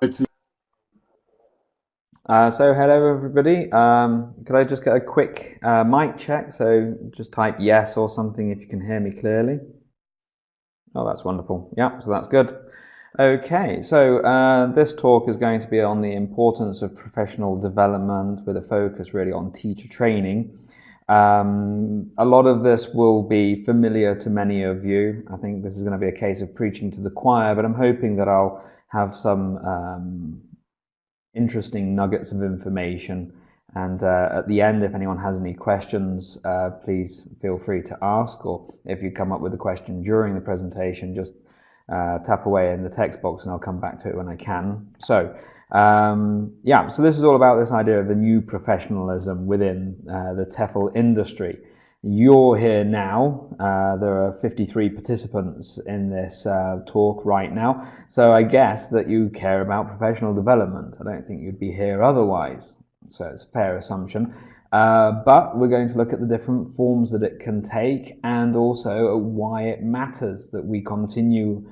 It's So hello everybody. Could I just get a quick mic check? So just type yes or something if you can hear me clearly. Oh, that's wonderful. Yeah, so that's good. Okay, so this talk is going to be on the importance of professional development with a focus really on teacher training. A lot of this will be familiar to many of you. I think this is going to be a case of preaching to the choir, but I'm hoping that I'll have some interesting nuggets of information. And at the end, if anyone has any questions, please feel free to ask. Or if you come up with a question during the presentation, just tap away in the text box and I'll come back to it when I can. So, yeah, so this is all about this idea of the new professionalism within the TEFL industry. You're here now. There are 53 participants in this talk right now. So I guess that you care about professional development. I don't think you'd be here otherwise. So it's a fair assumption. But we're going to look at the different forms that it can take and also why it matters that we continue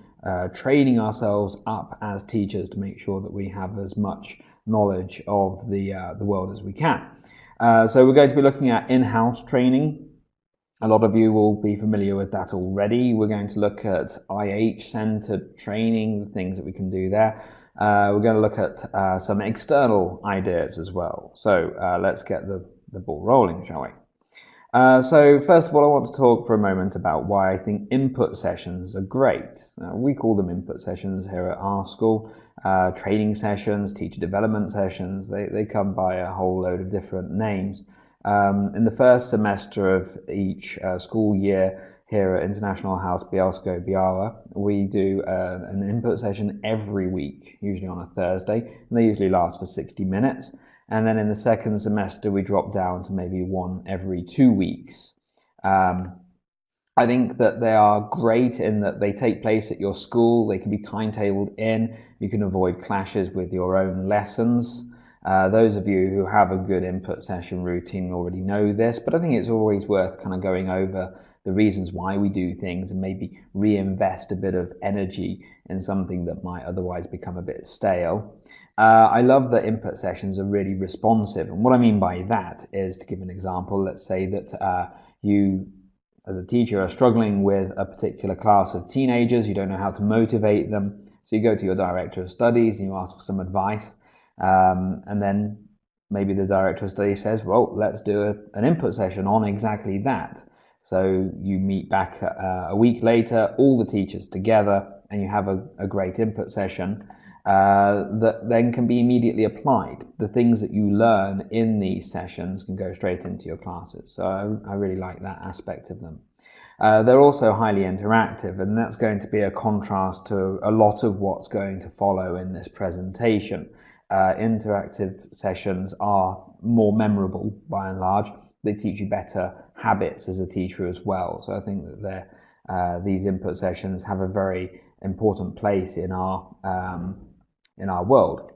training ourselves up as teachers to make sure that we have as much knowledge of the world as we can. So we're going to be looking at in-house training. A lot of you will be familiar with that already. We're going to look at IH-centered training, the things that we can do there. We're going to look at some external ideas as well. So let's get the ball rolling, shall we? So first of all, I want to talk for a moment about why I think input sessions are great. We call them input sessions here at our school. Training sessions, teacher development sessions, they come by a whole load of different names. In the first semester of each school year here at International House Bielsko-Biala, we do an input session every week, usually on a Thursday, and they usually last for 60 minutes. And then in the second semester, we drop down to maybe one every 2 weeks. I think that they are great in that they take place at your school, they can be timetabled in, you can avoid clashes with your own lessons. Those of you who have a good input session routine already know this, but I think it's always worth kind of going over the reasons why we do things and maybe reinvest a bit of energy in something that might otherwise become a bit stale. I love that input sessions are really responsive, and what I mean by that is, to give an example, let's say that you as a teacher are struggling with a particular class of teenagers, you don't know how to motivate them, so you go to your director of studies and you ask for some advice, and then maybe the director of studies says, well, let's do an input session on exactly that. So you meet back a week later, all the teachers together, and you have a great input session that then can be immediately applied. The things that you learn in these sessions can go straight into your classes. So I really like that aspect of them. They're also highly interactive, and that's going to be a contrast to a lot of what's going to follow in this presentation. Interactive sessions are more memorable by and large. They teach you better habits as a teacher as well. So I think that these input sessions have a very important place in our world.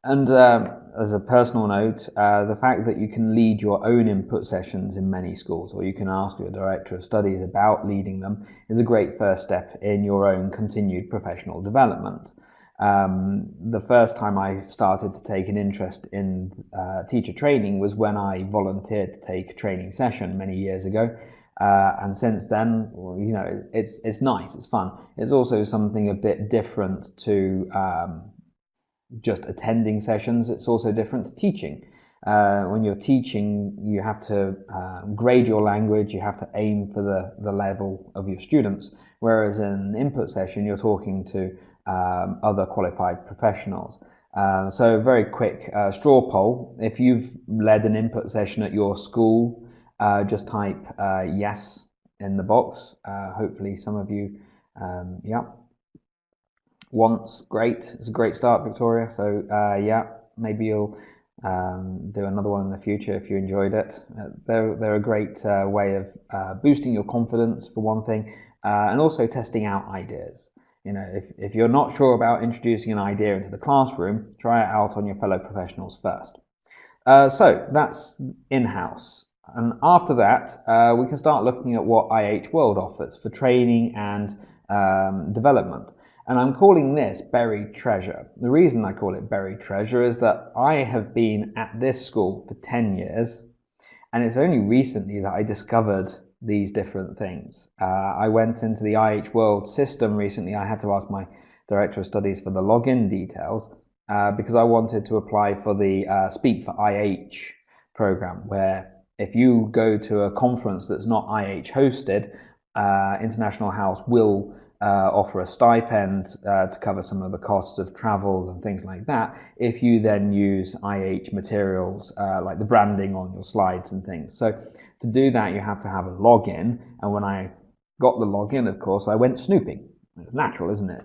And as a personal note, the fact that you can lead your own input sessions in many schools, or you can ask your director of studies about leading them, is a great first step in your own continued professional development. The first time I started to take an interest in teacher training was when I volunteered to take a training session many years ago. And since then, well, you know, it's nice, it's fun. It's also something a bit different to just attending sessions. It's also different to teaching. When you're teaching, you have to grade your language, you have to aim for the level of your students, whereas in an input session, you're talking to other qualified professionals. So a very quick straw poll. If you've led an input session at your school, just type yes in the box. Hopefully some of you, yeah, once. Great. It's a great start, Victoria. So yeah, maybe you'll do another one in the future if you enjoyed it. They're a great way of boosting your confidence for one thing, and also testing out ideas. You know, if you're not sure about introducing an idea into the classroom, try it out on your fellow professionals first. So that's in-house. And after that, we can start looking at what IH World offers for training and development. And I'm calling this Buried Treasure. The reason I call it Buried Treasure is that I have been at this school for 10 years, and it's only recently that I discovered these different things. I went into the IH World system recently. I had to ask my Director of Studies for the login details because I wanted to apply for the Speak for IH program, where if you go to a conference that's not IH hosted, International House will offer a stipend to cover some of the costs of travel and things like that if you then use IH materials like the branding on your slides and things. So to do that, you have to have a login, and when I got the login, of course, I went snooping. It's natural, isn't it?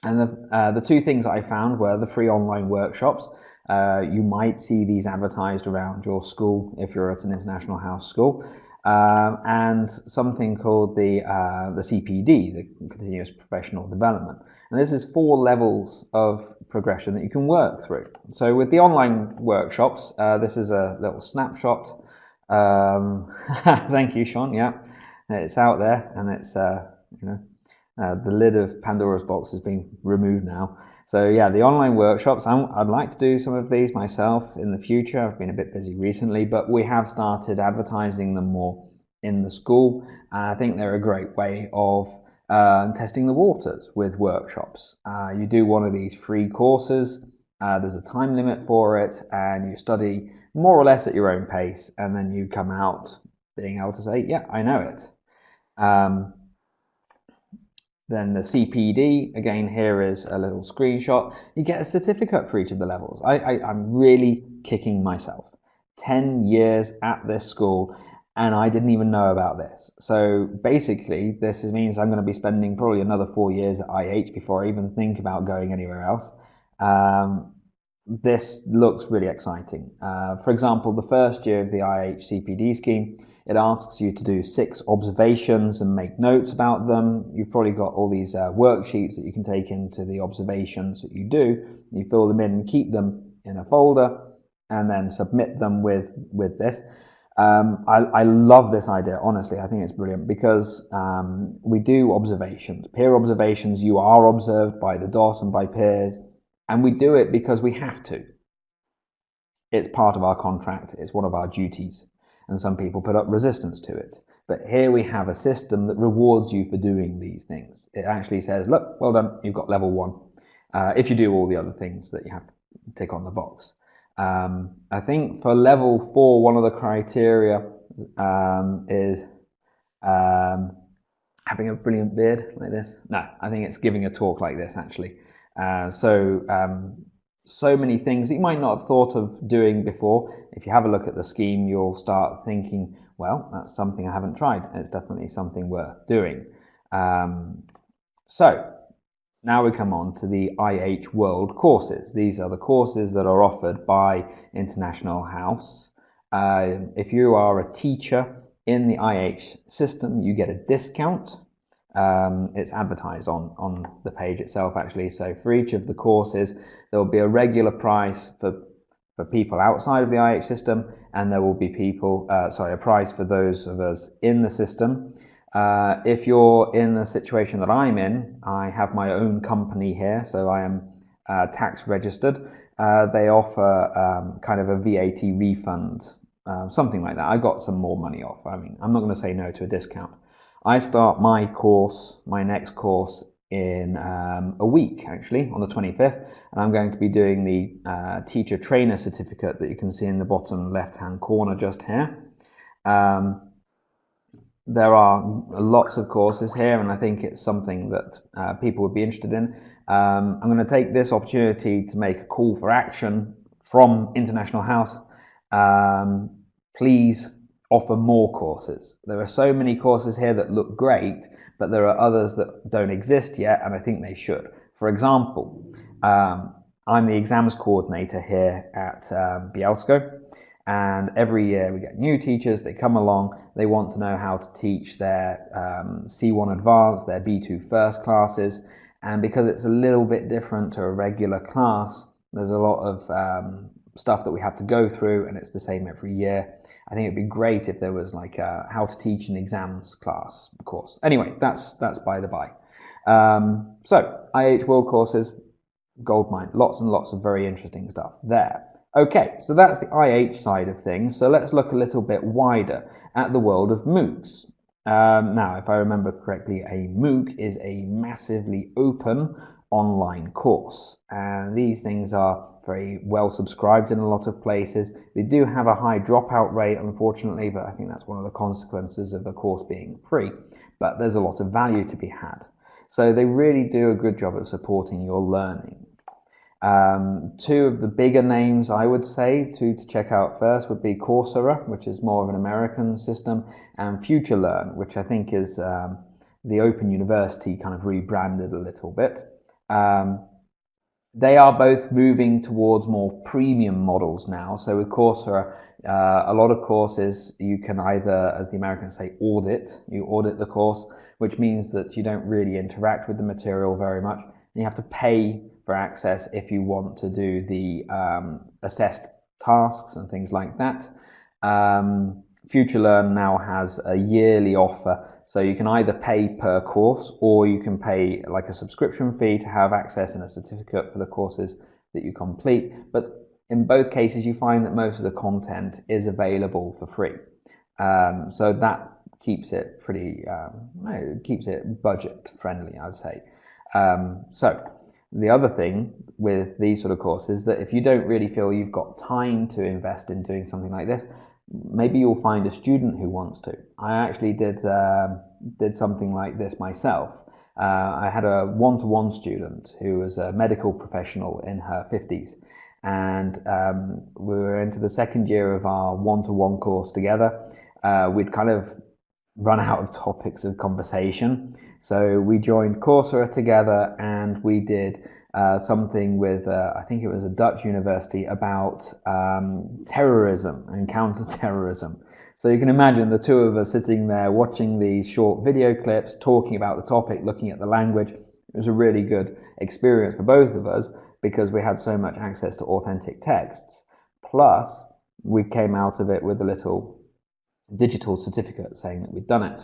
And the two things I found were the free online workshops. You might see these advertised around your school if you're at an International House school. And something called the CPD, the Continuous Professional Development. And this is 4 levels of progression that you can work through. So with the online workshops, this is a little snapshot. Thank you, Sean. Yeah, it's out there, and it's the lid of Pandora's box has been removed now. So yeah, the online workshops, I'd like to do some of these myself in the future. I've been a bit busy recently, but we have started advertising them more in the school. And I think they're a great way of testing the waters with workshops. You do one of these free courses, there's a time limit for it, and you study more or less at your own pace, and then you come out being able to say, yeah, I know it. Then the CPD, again, here is a little screenshot. You get a certificate for each of the levels. I'm really kicking myself. 10 years at this school, and I didn't even know about this. So basically, this means I'm going to be spending probably another 4 years at IH before I even think about going anywhere else. This looks really exciting. For example, the first year of the IH CPD scheme, it asks you to do 6 observations and make notes about them. You've probably got all these worksheets that you can take into the observations that you do. You fill them in and keep them in a folder and then submit them with this. I love this idea, honestly. I think it's brilliant because we do observations. Peer observations, you are observed by the DOS and by peers, and we do it because we have to. It's part of our contract. It's one of our duties. And some people put up resistance to it. But here we have a system that rewards you for doing these things. It actually says, look, well done, you've got level 1. If you do all the other things that you have to tick on the box. I think for level 4, one of the criteria is having a brilliant beard like this. No, I think it's giving a talk like this, actually. So many things that you might not have thought of doing before. If you have a look at the scheme, you'll start thinking, well, that's something I haven't tried. It's definitely something worth doing. So now we come on to the IH World courses. These are the courses that are offered by International House. If you are a teacher in the IH system, you get a discount. It's advertised on the page itself, actually. So for each of the courses, there will be a regular price for people outside of the IH system, and there will be a price for those of us in the system. If you're in the situation that I'm in, I have my own company here, so I am tax registered. They offer kind of a VAT refund, something like that. I got some more money off. I mean, I'm not going to say no to a discount. I start my next course in a week, actually, on the 25th, and I'm going to be doing the teacher trainer certificate that you can see in the bottom left-hand corner just here. There are lots of courses here, and I think it's something that people would be interested in. I'm going to take this opportunity to make a call for action from International House. Please offer more courses. There are so many courses here that look great, but there are others that don't exist yet, and I think they should. For example, I'm the exams coordinator here at Bielsko, and every year we get new teachers. They come along, they want to know how to teach their C1 Advanced, their B2 First classes, and because it's a little bit different to a regular class, there's a lot of stuff that we have to go through, and it's the same every year. I think it'd be great if there was like a how to teach an exams class course. Anyway, that's by the by. So IH World Courses, goldmine, lots and lots of very interesting stuff there. Okay, so that's the IH side of things. So let's look a little bit wider at the world of MOOCs. Now, if I remember correctly, a MOOC is a massively open online course, and these things are very well subscribed in a lot of places. They do have a high dropout rate, unfortunately, but I think that's one of the consequences of the course being free. But there's a lot of value to be had. So they really do a good job of supporting your learning. Two of the bigger names I would say to check out first would be Coursera, which is more of an American system, and FutureLearn, which I think is the Open University kind of rebranded a little bit. They are both moving towards more premium models now. So with Coursera, a lot of courses you can either, as the Americans say, you audit the course, which means that you don't really interact with the material very much. You have to pay for access if you want to do the assessed tasks and things like that. FutureLearn now has a yearly offer, so you can either pay per course or you can pay like a subscription fee to have access and a certificate for the courses that you complete. But in both cases, you find that most of the content is available for free. So that keeps it pretty, keeps it budget friendly, I'd say. So the other thing with these sort of courses is that if you don't really feel you've got time to invest in doing something like this, maybe you'll find a student who wants to. I actually did something like this myself. I had a one-to-one student who was a medical professional in her 50s, and we were into the second year of our one-to-one course together. We'd kind of run out of topics of conversation, so we joined Coursera together and we did something with, I think it was a Dutch university, about terrorism and counter-terrorism. So you can imagine the two of us sitting there watching these short video clips, talking about the topic, looking at the language. It was a really good experience for both of us because we had so much access to authentic texts. Plus, we came out of it with a little digital certificate saying that we'd done it.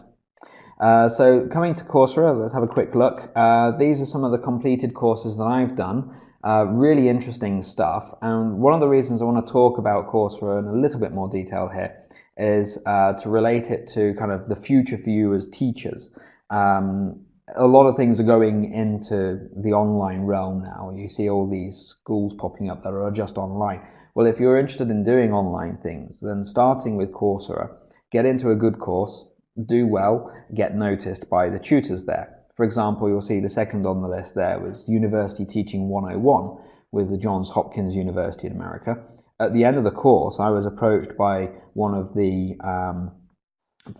So coming to Coursera, let's have a quick look. These are some of the completed courses that I've done. Really interesting stuff. And one of the reasons I want to talk about Coursera in a little bit more detail here is to relate it to kind of the future for you as teachers. A lot of things are going into the online realm now. You see all these schools popping up that are just online. Well, if you're interested in doing online things, then starting with Coursera, get into a good course, do well, get noticed by the tutors there. For example, you'll see the second on the list there was University Teaching 101 with the Johns Hopkins University in America. At the end of the course, I was approached by one of the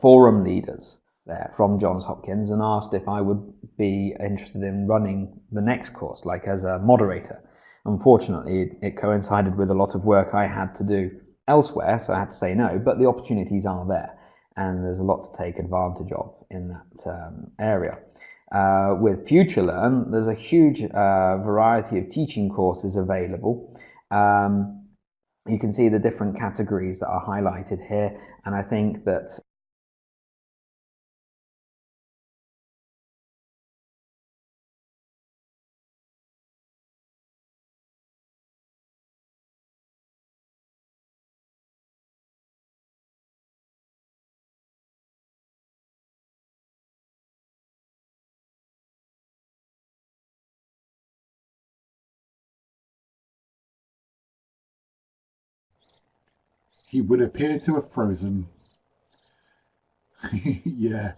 forum leaders there from Johns Hopkins and asked if I would be interested in running the next course, like as a moderator. Unfortunately, it coincided with a lot of work I had to do elsewhere, so I had to say no, but the opportunities are there. And there's a lot to take advantage of in that area. With FutureLearn, there's a huge variety of teaching courses available. You can see the different categories that are highlighted here, and I think that He would appear to have frozen. Yeah.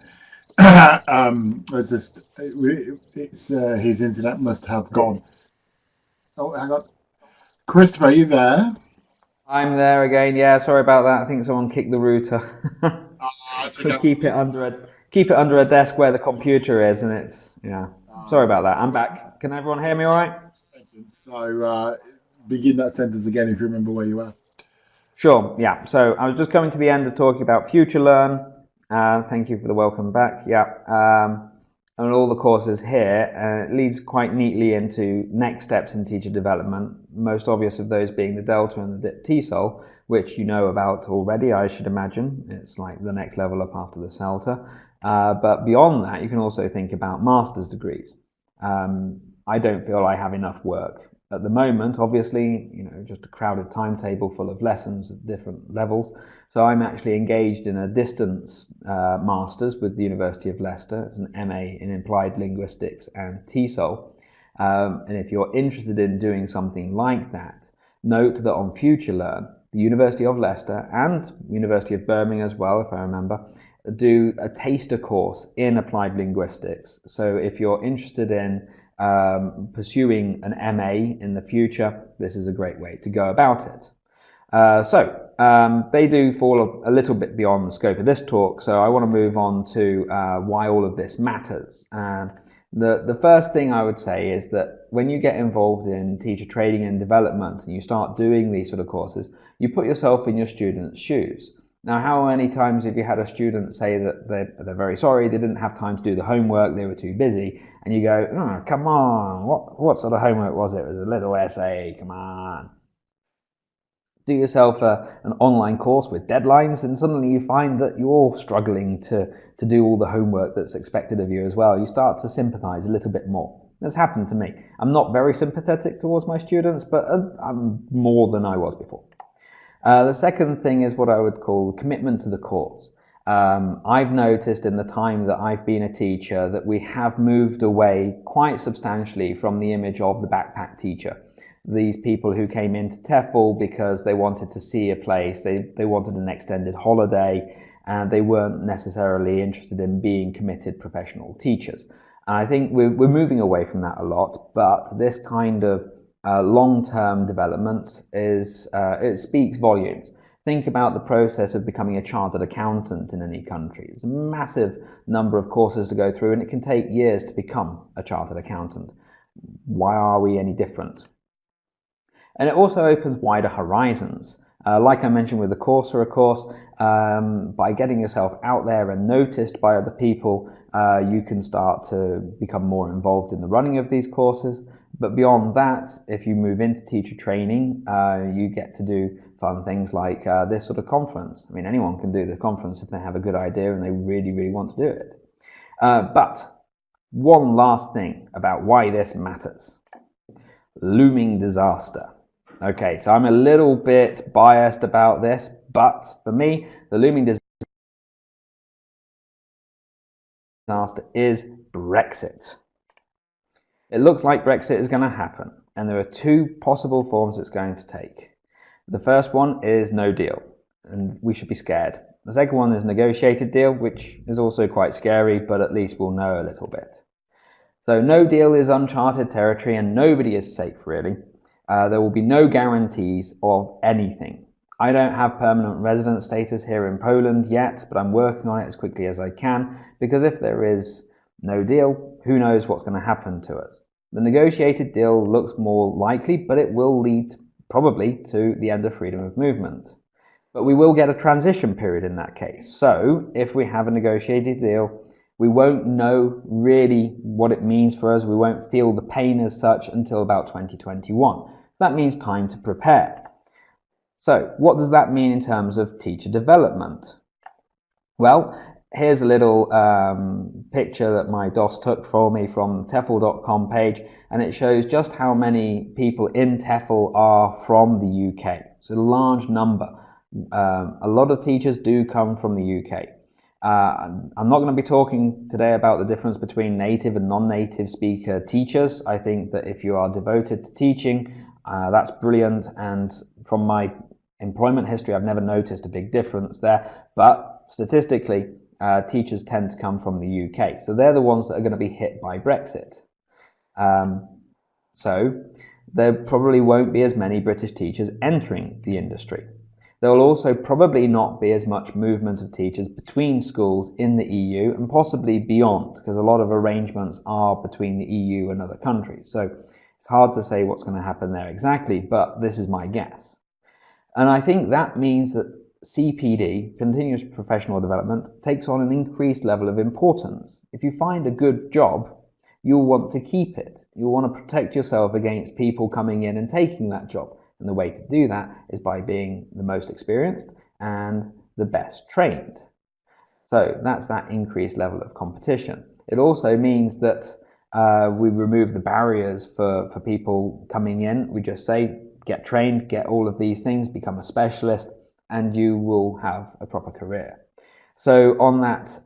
It's his internet must have gone. Oh, hang on. Christopher, are you there? I'm there again. Yeah, sorry about that. I think someone kicked the router. It's So okay. keep it under a desk where the computer is, and it's yeah. Sorry about that. I'm back. Can everyone hear me all right? Sentence. So begin that sentence again if you remember where you are. Sure, yeah. So I was just coming to the end of talking about FutureLearn. Thank you for the welcome back. Yeah. And all the courses here, it leads quite neatly into next steps in teacher development, most obvious of those being the Delta and the TESOL, which you know about already, I should imagine. It's like the next level up after the CELTA. But beyond that, you can also think about master's degrees. I don't feel I have enough work at the moment. Obviously, just a crowded timetable full of lessons at different levels. So I'm actually engaged in a distance master's with the University of Leicester. It's an MA in Applied Linguistics and TESOL. And if you're interested in doing something like that, note that on FutureLearn, the University of Leicester and University of Birmingham as well, if I remember, do a taster course in applied linguistics. So if you're interested in pursuing an MA in the future, this is a great way to go about it. They do fall a little bit beyond the scope of this talk, so I want to move on to why all of this matters. The first thing I would say is that when you get involved in teacher training and development and you start doing these sort of courses, you put yourself in your students' shoes. Now, how many times have you had a student say that they're very sorry, they didn't have time to do the homework, they were too busy, and you go, oh, come on, what sort of homework was it? It was a little essay, come on. Do yourself an online course with deadlines, and suddenly you find that you're struggling to do all the homework that's expected of you as well. You start to sympathize a little bit more. That's happened to me. I'm not very sympathetic towards my students, but I'm more than I was before. The second thing is what I would call commitment to the cause. I've noticed in the time that I've been a teacher that we have moved away quite substantially from the image of the backpack teacher. These people who came into TEFL because they wanted to see a place, they wanted an extended holiday, and they weren't necessarily interested in being committed professional teachers. And I think we're moving away from that a lot, but this kind of long-term development it speaks volumes. Think about the process of becoming a chartered accountant in any country. It's a massive number of courses to go through, and it can take years to become a chartered accountant. Why are we any different? And it also opens wider horizons. Like I mentioned with the Coursera course, by getting yourself out there and noticed by other people, you can start to become more involved in the running of these courses. But beyond that, if you move into teacher training, you get to do fun things like this sort of conference. I mean, anyone can do the conference if they have a good idea and they really, really want to do it. But one last thing about why this matters. Looming disaster. Okay, so I'm a little bit biased about this, but for me, the looming disaster is Brexit. It looks like Brexit is going to happen, and there are two possible forms it's going to take. The first one is no deal, and we should be scared. The second one is negotiated deal, which is also quite scary, but at least we'll know a little bit. So no deal is uncharted territory, and nobody is safe, really. There will be no guarantees of anything. I don't have permanent resident status here in Poland yet, but I'm working on it as quickly as I can, because if there is no deal, who knows what's going to happen to us. The negotiated deal looks more likely, but it will lead probably to the end of freedom of movement. But we will get a transition period in that case. So if we have a negotiated deal, we won't know really what it means for us. We won't feel the pain as such until about 2021. That means time to prepare. So what does that mean in terms of teacher development? Well, here's a little picture that my DOS took for me from the TEFL.com page, and it shows just how many people in TEFL are from the UK. It's a large number. A lot of teachers do come from the UK. I'm not going to be talking today about the difference between native and non-native speaker teachers. I think that if you are devoted to teaching, that's brilliant, and from my employment history I've never noticed a big difference there, but statistically teachers tend to come from the UK, so they're the ones that are going to be hit by Brexit. So there probably won't be as many British teachers entering the industry. There will also probably not be as much movement of teachers between schools in the EU and possibly beyond, because a lot of arrangements are between the EU and other countries. So it's hard to say what's going to happen there exactly, but this is my guess. And I think that means that CPD, continuous professional development, takes on an increased level of importance. If you find a good job, you'll want to keep it. You'll want to protect yourself against people coming in and taking that job. And the way to do that is by being the most experienced and the best trained. So that's that increased level of competition. It also means that we remove the barriers for people coming in. We just say, get trained, get all of these things, become a specialist, and you will have a proper career. So on that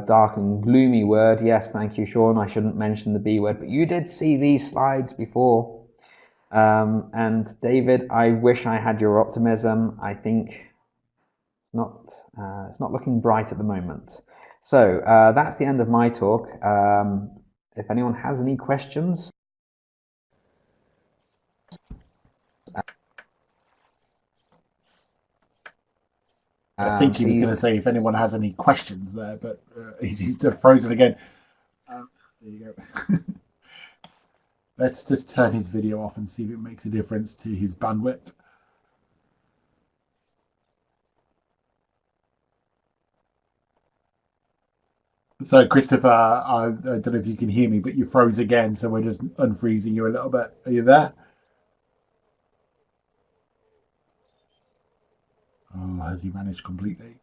dark and gloomy word, yes, thank you, Sean. I shouldn't mention the B word, but you did see these slides before. And David, I wish I had your optimism. I think not, it's not looking bright at the moment. So that's the end of my talk. If anyone has any questions. I think he was going Please. to say if anyone has any questions there, but he's frozen again. There you go. Let's just turn his video off and see if it makes a difference to his bandwidth. So, Christopher, I don't know if you can hear me, but you froze again, so we're just unfreezing you a little bit. Are you there? Oh, has he vanished completely?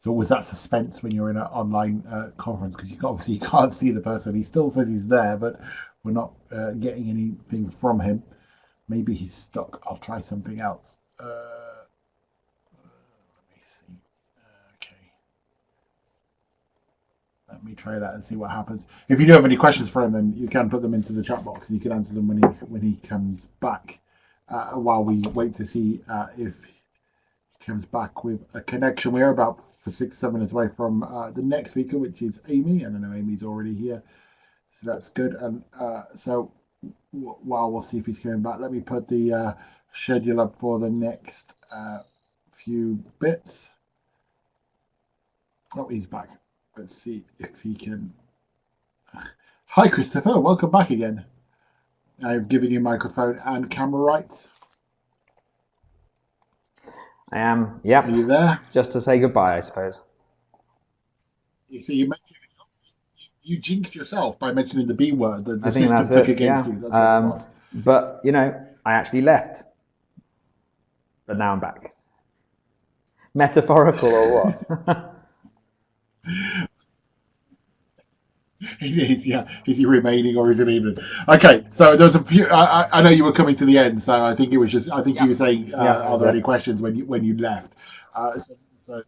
So was that suspense when you're in an online conference? Because you can't see the person. He still says he's there, but we're not getting anything from him. Maybe he's stuck. I'll try something else. Let me see. Okay. Let me try that and see what happens. If you do have any questions for him, then you can put them into the chat box and you can answer them when he comes back. While we wait to see if he comes back with a connection. We are about 6-7 minutes away from the next speaker, which is Amy, and I know Amy's already here, so that's good. And so while we'll see if he's coming back, let me put the schedule up for the next few bits. Oh, he's back. Let's see if he can. Hi, Christopher. Welcome back again. I've given you microphone and camera rights. I am, yep. Are you there? Just to say goodbye, I suppose. You see, you jinxed yourself by mentioning the B word. The I think system that's took it, against yeah. you. That's what it was. But, you know, I actually left. But now I'm back. Metaphorical or what? It is, yeah. Is he remaining or is it even? Okay, so there's a few. I know you were coming to the end, so I think it was just. I think you were saying, "Are there any questions?" when you left. So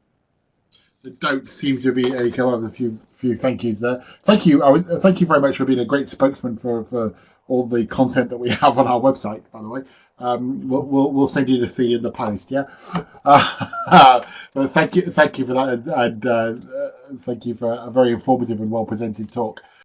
there don't seem to be any. Come up with a few thank yous there. Thank you. Thank you very much for being a great spokesman for all the content that we have on our website. By the way, we'll send you the feed in the post. Yeah. But thank you for that, and thank you for a very informative and well presented talk.